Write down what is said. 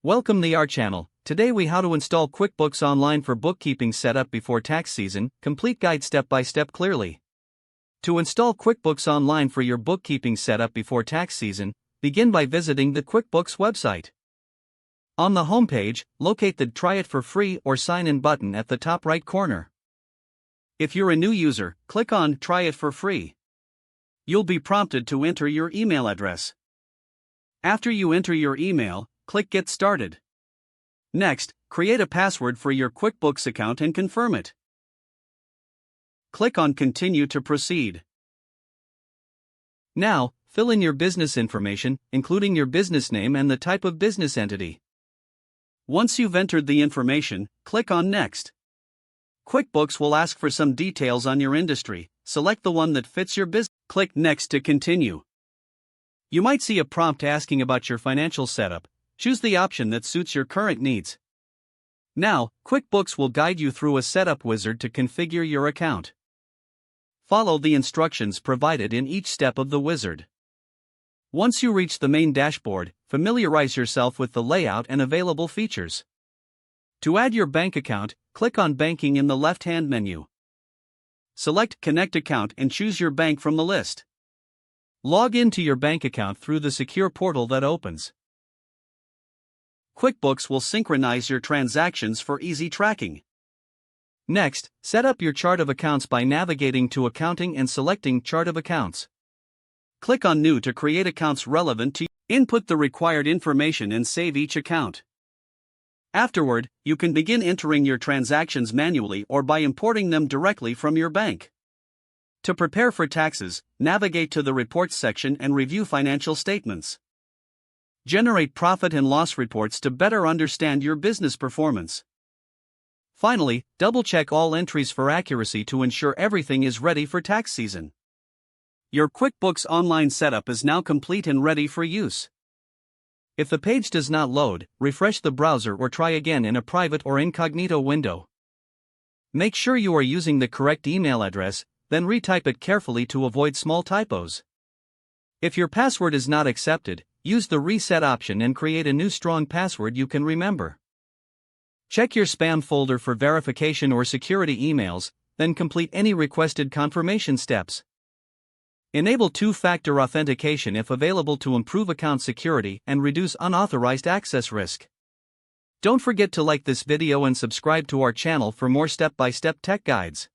Welcome to our channel. Today we how to install QuickBooks Online for bookkeeping setup before tax season, complete guide step by step clearly. To install QuickBooks Online for your bookkeeping setup before tax season, begin by visiting the QuickBooks website. On the homepage, locate the Try It for Free or Sign In button at the top right corner. If you're a new user, click on Try It for Free. You'll be prompted to enter your email address. After you enter your email, click Get Started. Next, create a password for your QuickBooks account and confirm it. Click on Continue to proceed. Now, fill in your business information, including your business name and the type of business entity. Once you've entered the information, click on Next. QuickBooks will ask for some details on your industry. Select the one that fits your business. Click Next to continue. You might see a prompt asking about your financial setup. Choose the option that suits your current needs. Now, QuickBooks will guide you through a setup wizard to configure your account. Follow the instructions provided in each step of the wizard. Once you reach the main dashboard, familiarize yourself with the layout and available features. To add your bank account, click on Banking in the left-hand menu. Select Connect Account and choose your bank from the list. Log into your bank account through the secure portal that opens. QuickBooks will synchronize your transactions for easy tracking. Next, set up your chart of accounts by navigating to Accounting and selecting Chart of Accounts. Click on New to create accounts relevant to you. Input the required information and save each account. Afterward, you can begin entering your transactions manually or by importing them directly from your bank. To prepare for taxes, navigate to the Reports section and review financial statements. Generate profit and loss reports to better understand your business performance. Finally, double-check all entries for accuracy to ensure everything is ready for tax season. Your QuickBooks Online setup is now complete and ready for use. If the page does not load, refresh the browser or try again in a private or incognito window. Make sure you are using the correct email address, then retype it carefully to avoid small typos. If your password is not accepted, use the Reset option and create a new strong password you can remember. Check your spam folder for verification or security emails, then complete any requested confirmation steps. Enable two-factor authentication if available to improve account security and reduce unauthorized access risk. Don't forget to like this video and subscribe to our channel for more step-by-step tech guides.